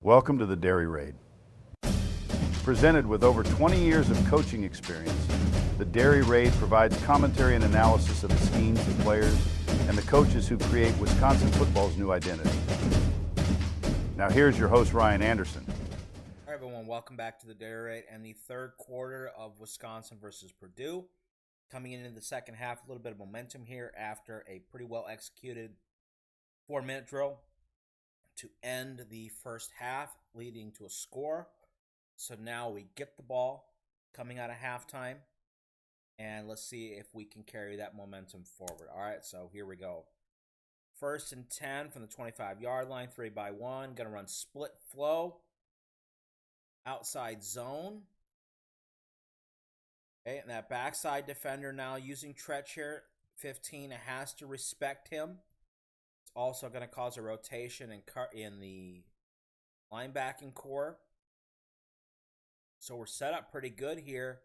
Welcome to the Dairy Raid. Presented with over 20 years of coaching experience, the Dairy Raid provides commentary and analysis of the schemes, the players, and the coaches who create Wisconsin football's new identity. Now here's your host, Ryan Anderson. All right, everyone, welcome back to the Dairy Raid and the third quarter of Wisconsin versus Purdue. Coming into the second half, a little bit of momentum here after a pretty well-executed 4-minute drill to end the first half, leading to a score. So now we get the ball coming out of halftime, and let's see if we can carry that momentum forward. All right, so here we go. 1st and 10 from the 25-yard line, 3-by-1. Going to run split flow, outside zone. Okay, and that backside defender now using Tretch here. 15 has to respect him. It's also going to cause a rotation in the linebacking core. So we're set up pretty good here.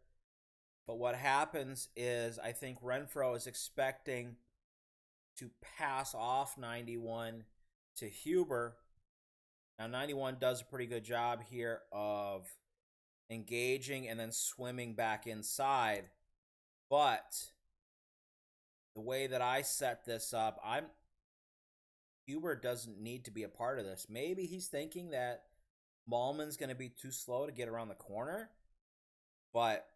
But what happens is I think Renfro is expecting to pass off 91 to Huber. Now 91 does a pretty good job here of engaging and then swimming back inside. But the way that I set this up, Huber doesn't need to be a part of this. Maybe he's thinking that Malman's going to be too slow to get around the corner, but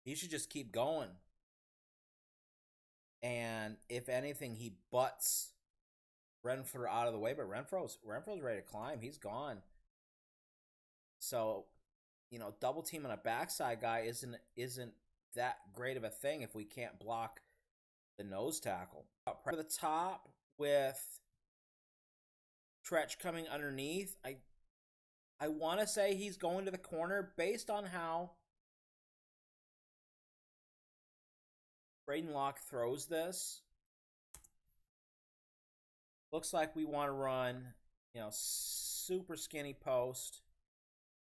he should just keep going. And if anything, he butts Renfro out of the way, but Renfro's ready to climb. He's gone. So, double teaming a backside guy isn't that great of a thing if we can't block the nose tackle. Up to the top with Tretch coming underneath. I want to say he's going to the corner based on how Braden Locke throws this. Looks like we want to run, super skinny post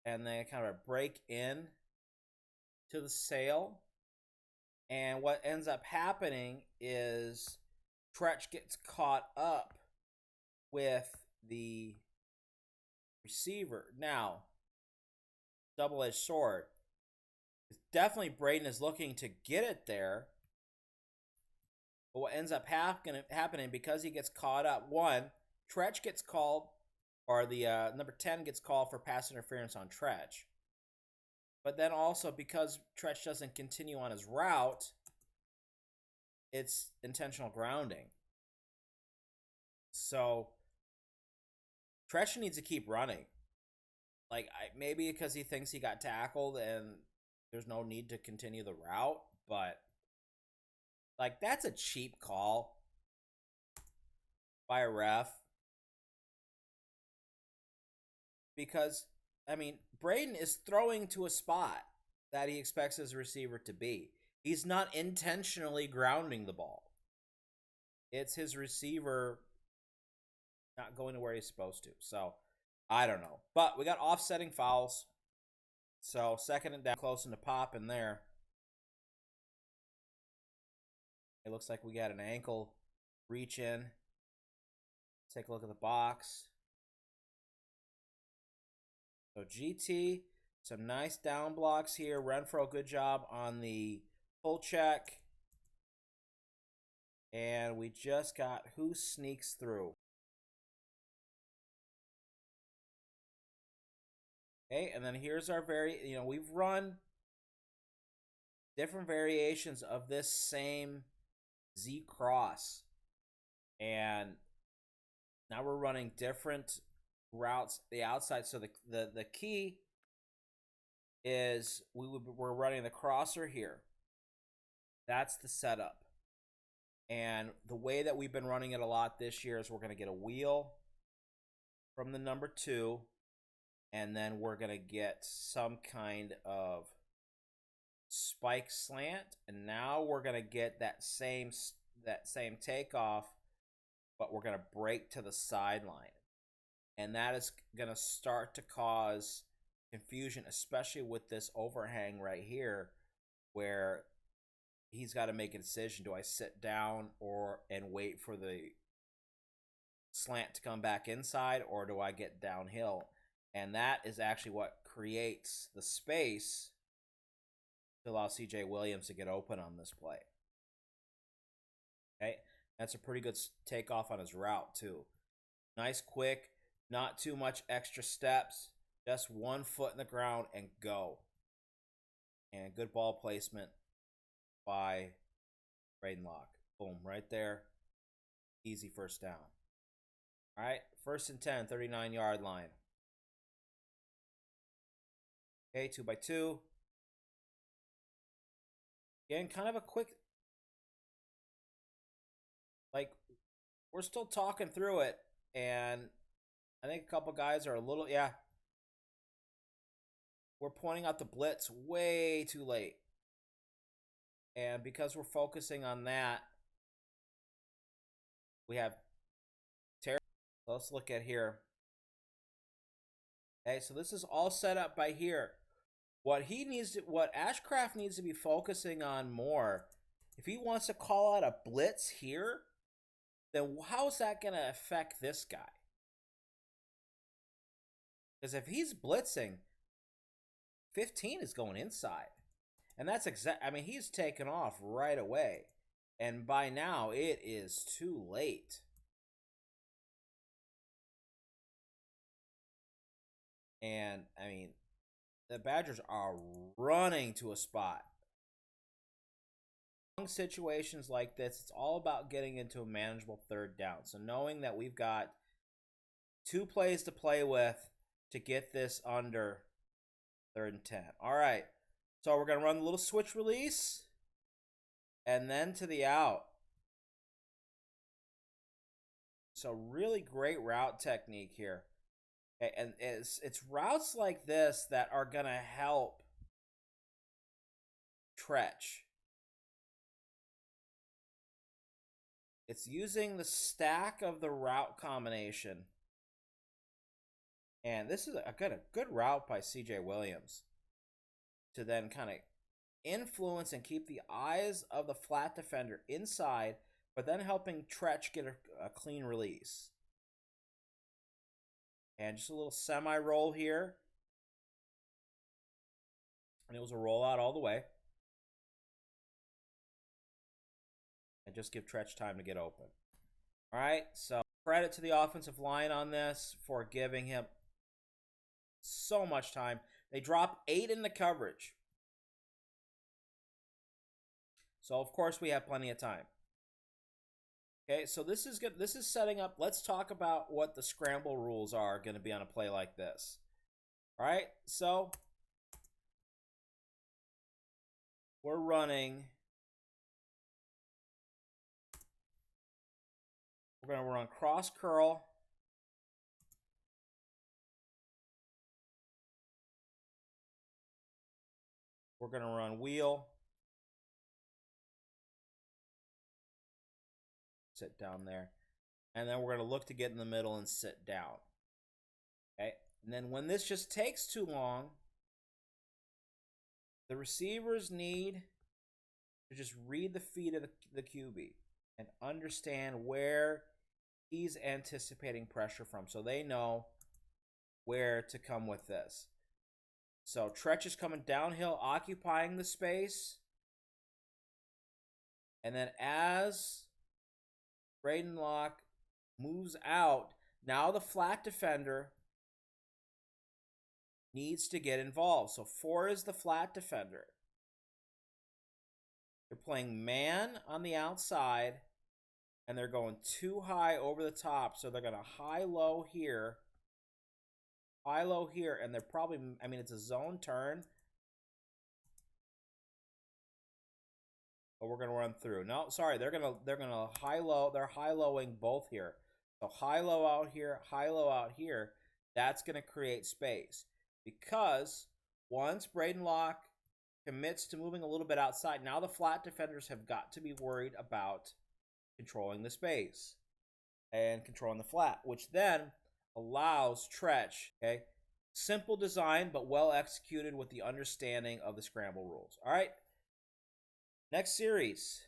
and then kind of a break in to the sail. And what ends up happening is Tretch gets caught up with the receiver. Now, double-edged sword. Definitely Braden is looking to get it there. But what ends up happening, because he gets caught up, Tretch gets called, or the number 10 gets called for pass interference on Tretch. But then also, because Tretch doesn't continue on his route, it's intentional grounding. So Tretch needs to keep running. Maybe because he thinks he got tackled and there's no need to continue the route, but that's a cheap call by a ref. Because, Braden is throwing to a spot that he expects his receiver to be. He's not intentionally grounding the ball. It's his receiver not going to where he's supposed to. So, I don't know. But we got offsetting fouls. So, second and down, close into pop in there. It looks like we got an ankle reach in. Take a look at the box. So, GT, some nice down blocks here. Renfro, good job on the pull check. And we just got who sneaks through. Okay, and then here's our we've run different variations of this same Z cross. And now we're running different routes the outside. So the key is we're running the crosser here. That's the setup. And the way that we've been running it a lot this year is we're going to get a wheel from the number 2. And then we're going to get some kind of spike slant. And now we're going to get that same takeoff, but we're going to break to the sideline. And that is going to start to cause confusion, especially with this overhang right here, where he's got to make a decision. Do I sit down and wait for the slant to come back inside, or do I get downhill? And that is actually what creates the space to allow CJ Williams to get open on this play. Okay, that's a pretty good takeoff on his route too. Nice, quick, not too much extra steps, just 1 foot in the ground and go. And good ball placement by Braden Locke. Boom, right there. Easy first down. All right, 1st and 10, 39-yard line. Okay, 2x2. Again, kind of a quick, like, we're still talking through it, and I think a couple guys are a little, we're pointing out the blitz way too late. And because we're focusing on that, we have Terry. Let's look at here. Okay, so this is all set up by here. What Ashcraft needs to be focusing on more, if he wants to call out a blitz here, then how's that going to affect this guy? Because if he's blitzing, 15 is going inside. And that's he's taken off right away. And by now, it is too late. And, the Badgers are running to a spot. In situations like this, it's all about getting into a manageable 3rd down. So knowing that we've got 2 plays to play with to get this under 3rd and 10. All right. So we're going to run a little switch release and then to the out. So really great route technique here. Okay, and it's routes like this that are going to help Tretch. It's using the stack of the route combination. And this is a good route by CJ Williams to then kind of influence and keep the eyes of the flat defender inside, but then helping Tretch get a clean release. And just a little semi-roll here. And it was a rollout all the way. And just give Tretch time to get open. All right, so credit to the offensive line on this for giving him so much time. They drop 8 in the coverage. So, of course, we have plenty of time. Okay, so this is good. This is setting up. Let's talk about what the scramble rules are going to be on a play like this. All right, so we're running. We're going to run cross curl. We're going to run wheel. Sit down there. And then we're going to look to get in the middle and sit down. Okay. And then when this just takes too long, the receivers need to just read the feet of the QB and understand where he's anticipating pressure from, so they know where to come with this. So Tretch is coming downhill, occupying the space. And then as Braden Locke moves out, now the flat defender needs to get involved. So 4 is the flat defender. They're playing man on the outside, and they're going too high over the top. So they're going to high-low here, and they're probably, it's a zone turn. But we're going to run through. No, sorry, they're going to high-low. They're high-lowing both here. So high-low out here, high-low out here. That's going to create space. Because once Braden Locke commits to moving a little bit outside, now the flat defenders have got to be worried about controlling the space and controlling the flat, which then allows Tretch, okay? Simple design, but well executed with the understanding of the scramble rules. All right. Next series,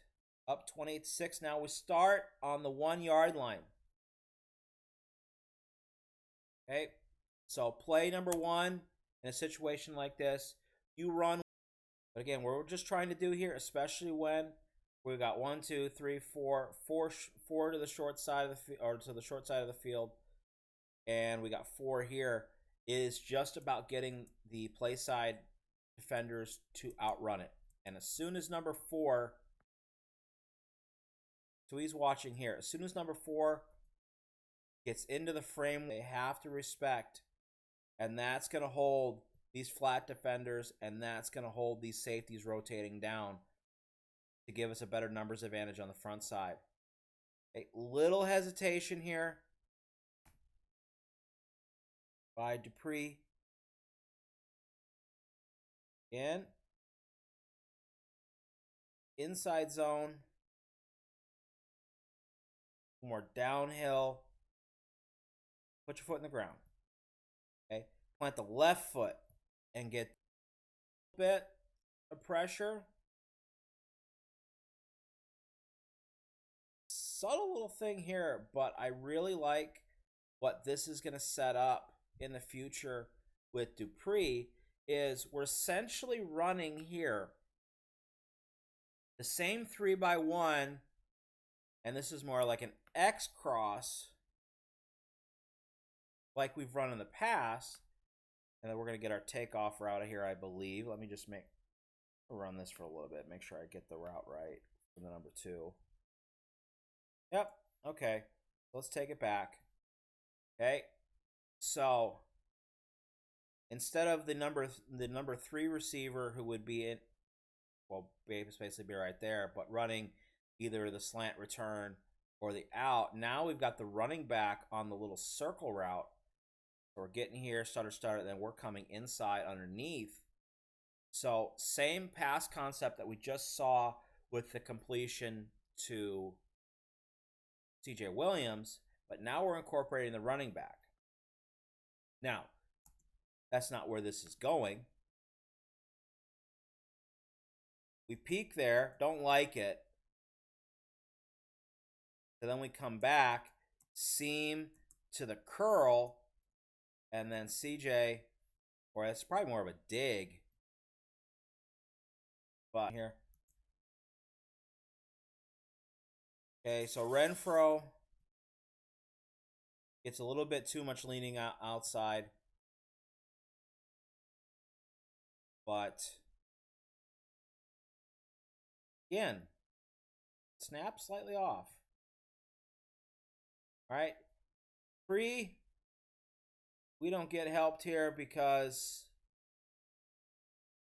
up 28-6. Now we start on the 1 yard line. Okay. So play number one in a situation like this, you run. But again, what we're just trying to do here, especially when we've got 1, 2, 3, 4, 4 to the short side of the to the short side of the field, and we got 4 here, is just about getting the play side defenders to outrun it. And as soon as number 4, so he's watching here, as soon as number 4 gets into the frame, they have to respect, and that's going to hold these flat defenders, and that's going to hold these safeties rotating down to give us a better numbers advantage on the front side. A little hesitation here by Dupree. In. Inside zone. More downhill. Put your foot in the ground. Okay. Plant the left foot and get a bit of pressure. Subtle little thing here, but I really like what this is going to set up in the future with Dupree. Is we're essentially running here the same 3x1, and this is more like an X cross like we've run in the past. And then we're going to get our takeoff route here, I believe. Let me just run this for a little bit, make sure I get the route right from the number 2. Yep, okay. Let's take it back. Okay, so instead of the number 3 receiver, who would be in, well, basically be right there, but running either the slant return or the out, now we've got the running back on the little circle route. So we're getting here, stutter, then we're coming inside underneath. So same pass concept that we just saw with the completion to CJ Williams, but now we're incorporating the running back. Now, that's not where this is going. We peek there, don't like it. So then we come back, seam to the curl, and then CJ, or it's probably more of a dig. But here. Okay, so Renfro gets a little bit too much leaning outside. But again, snap slightly off. All right, we don't get helped here because,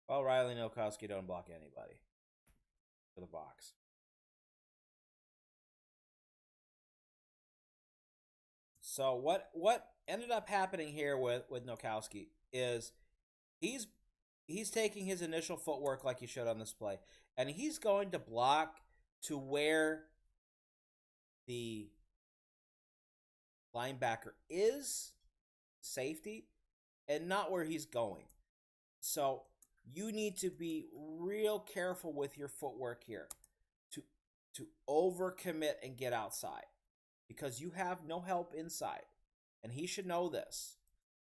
well, Riley and Nowakowski don't block anybody for the box. So what ended up happening here with Nowakowski is he's taking his initial footwork like he showed on this play, and he's going to block to where the linebacker is, safety, and not where he's going. So you need to be real careful with your footwork here to overcommit and get outside, because you have no help inside, and he should know this.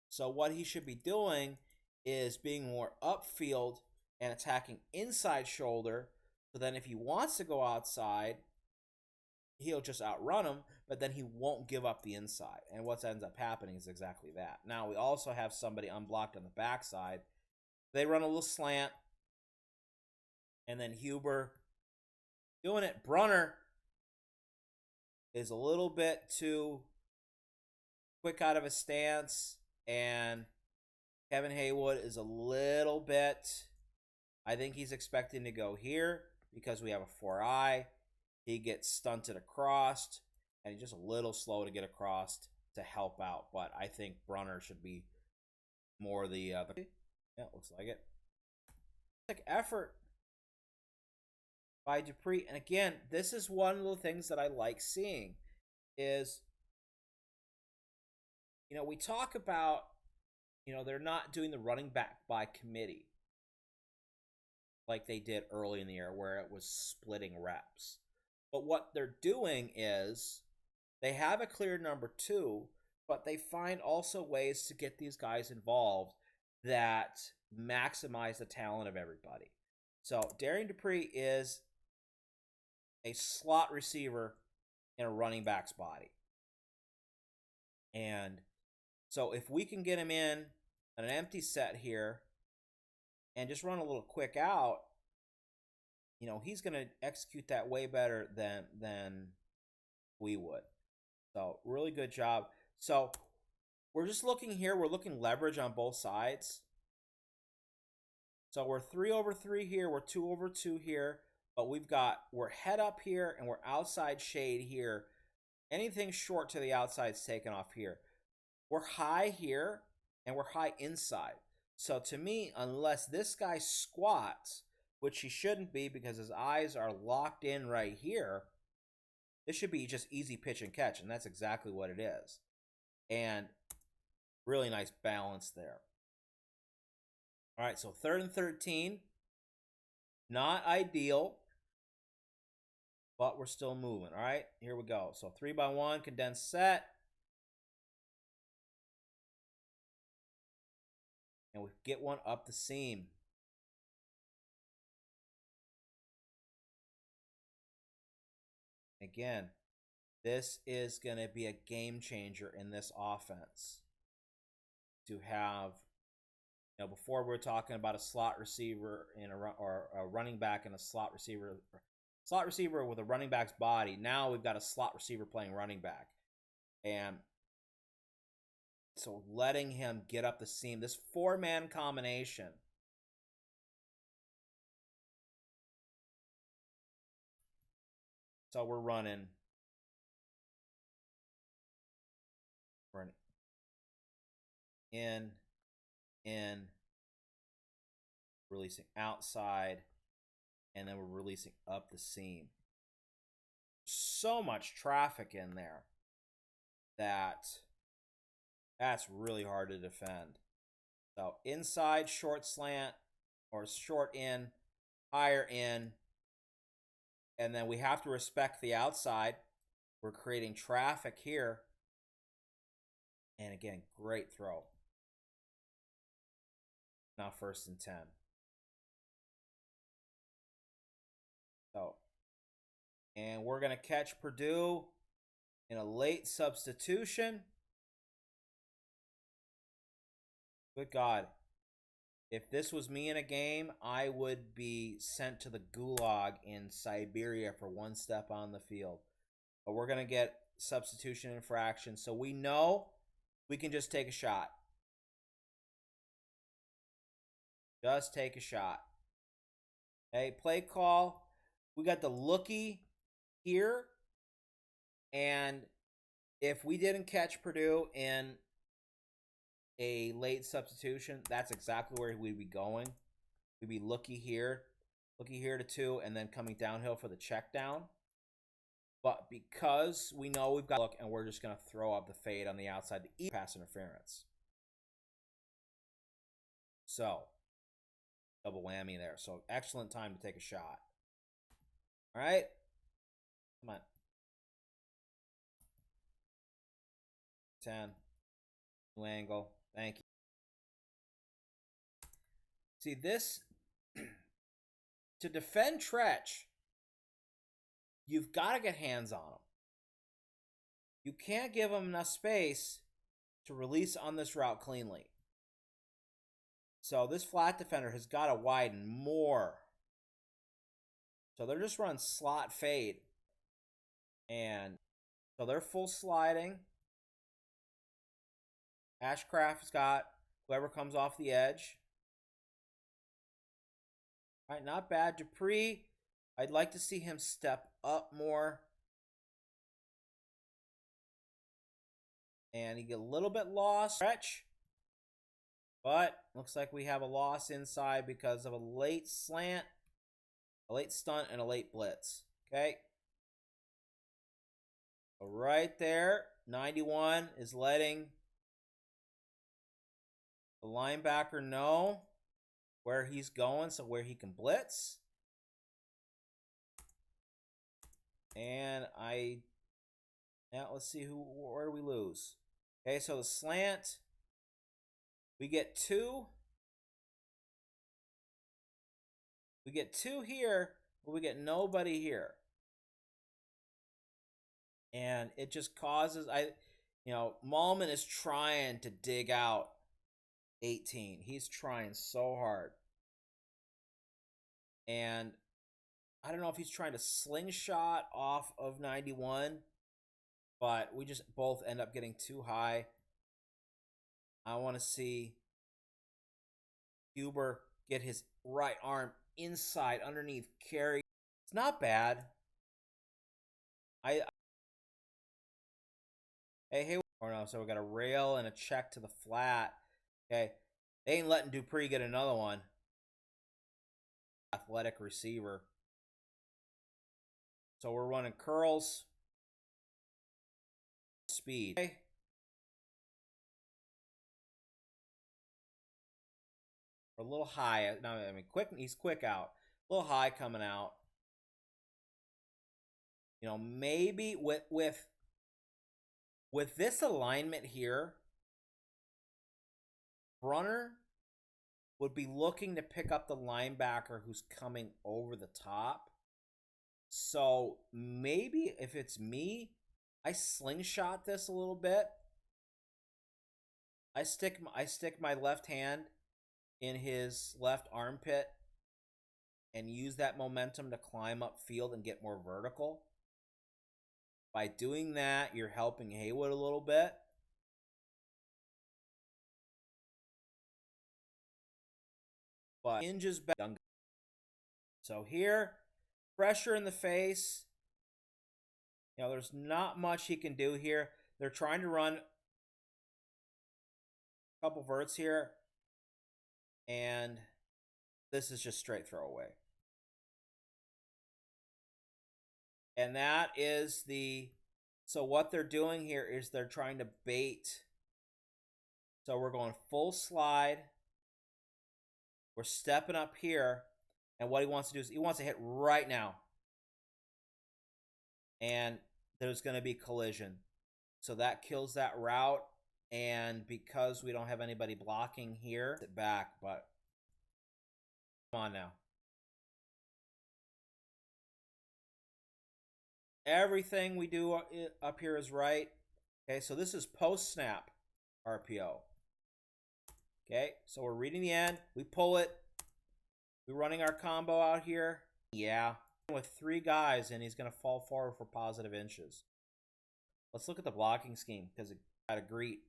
So what he should be doing is being more upfield and attacking inside shoulder, so then if he wants to go outside, he'll just outrun him, but then he won't give up the inside. And what ends up happening is exactly that. Now we also have somebody unblocked on the backside. They run a little slant, and then Huber doing it. Brunner is a little bit too quick out of his stance, and Kevin Haywood is a little bit, I think he's expecting to go here because we have a 4-eye. He gets stunted across, and he's just a little slow to get across to help out. But I think Brunner should be more the yeah, it looks like it. Like effort by Dupree. And again, this is one of the things that I like seeing is, we talk about, they're not doing the running back by committee like they did early in the year where it was splitting reps. But what they're doing is they have a clear number 2, but they find also ways to get these guys involved that maximize the talent of everybody. So Darian Dupree is a slot receiver in a running back's body. And so if we can get him in an empty set here and just run a little quick out, you know, he's going to execute that way better than we would. So really good job. So we're just looking here. We're looking leverage on both sides. So we're 3 over 3 here. We're 2 over 2 here. But we're head up here and we're outside shade here. Anything short to the outside is taken off here. We're high here and we're high inside. So to me, unless this guy squats, which he shouldn't be because his eyes are locked in right here, this should be just easy pitch and catch, and that's exactly what it is. And really nice balance there. All right, so 3rd and 13. Not ideal, but we're still moving. All right, here we go. So 3-by-1, condensed set. And we get one up the seam. Again, this is going to be a game changer in this offense. To have, you know, before we were talking about a slot receiver or a running back and a slot receiver with a running back's body. Now we've got a slot receiver playing running back. And so letting him get up the seam, this 4-man combination. So we're running in, releasing outside, and then we're releasing up the seam. So much traffic in there that's really hard to defend. So inside, short slant, or short in, higher in, and then we have to respect the outside. We're creating traffic here. And again, great throw. Now 1st and 10. So, and we're going to catch Purdue in a late substitution. Good God. If this was me in a game, I would be sent to the gulag in Siberia for one step on the field. But we're going to get substitution infraction. So we know we can just take a shot. Just take a shot. Hey, play call. We got the lookie here. And if we didn't catch Purdue in a late substitution, that's exactly where we'd be going. We'd be looky here to 2, and then coming downhill for the check down. But because we know we've got look, and we're just going to throw up the fade on the outside to eat pass interference. So, double whammy there. So, excellent time to take a shot. All right? Come on. 10. New angle. Thank you. See, this, to defend Tretch, you've got to get hands on him. You can't give him enough space to release on this route cleanly. So this flat defender has got to widen more. So they're just running slot fade. And so they're full sliding. Ashcraft's got whoever comes off the edge. All right, not bad. Dupree, I'd like to see him step up more. And he get a little bit lost. Stretch. But looks like we have a loss inside because of a late slant, a late stunt, and a late blitz. Okay. So right there, 91 is letting the linebacker know where he's going, so where he can blitz. And now let's see where do we lose? Okay, so the slant, we get 2. We get 2 here, but we get nobody here. And it just causes, Malman is trying to dig out 18. He's trying so hard. And I don't know if he's trying to slingshot off of 91, but we just both end up getting too high. I want to see Huber get his right arm inside underneath carry. It's not bad. Hey, or no, so we got a rail and a check to the flat. Okay, they ain't letting Dupree get another one. Athletic receiver. So we're running curls. Speed. Okay. A little high. No, I mean, quick. He's quick out. A little high coming out. Maybe with this alignment here, Brunner would be looking to pick up the linebacker who's coming over the top. So maybe if it's me, I slingshot this a little bit. I stick my left hand in his left armpit and use that momentum to climb up field and get more vertical. By doing that, you're helping Haywood a little bit. But hinges back. So here, pressure in the face. There's not much he can do here. They're trying to run a couple verts here. And this is just straight throwaway. And that is so what they're doing here is they're trying to bait. So we're going full slide. We're stepping up here. And what he wants to do is he wants to hit right now. And there's going to be collision. So that kills that route. And because we don't have anybody blocking here, sit back, but come on now. Everything we do up here is right. Okay, so this is post-snap RPO. Okay, so we're reading the end. We pull it. We're running our combo out here. Yeah, with 3 guys, and he's going to fall forward for positive inches. Let's look at the blocking scheme because it got a greet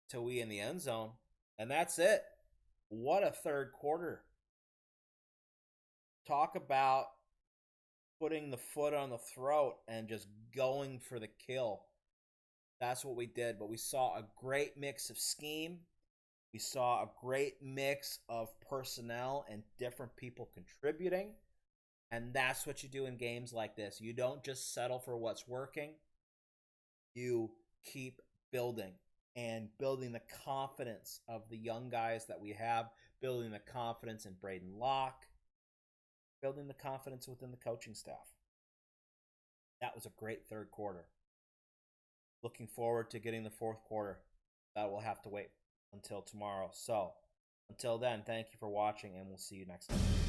till we in the end zone. And that's it. What a third quarter. Talk about putting the foot on the throat and just going for the kill. That's what we did. But we saw a great mix of scheme. We saw a great mix of personnel and different people contributing. And that's what you do in games like this. You don't just settle for what's working. You keep building and building the confidence of the young guys that we have, building the confidence in Braden Locke, building the confidence within the coaching staff. That was a great third quarter. Looking forward to getting the fourth quarter. That will have to wait until tomorrow. So, until then, thank you for watching, and we'll see you next time.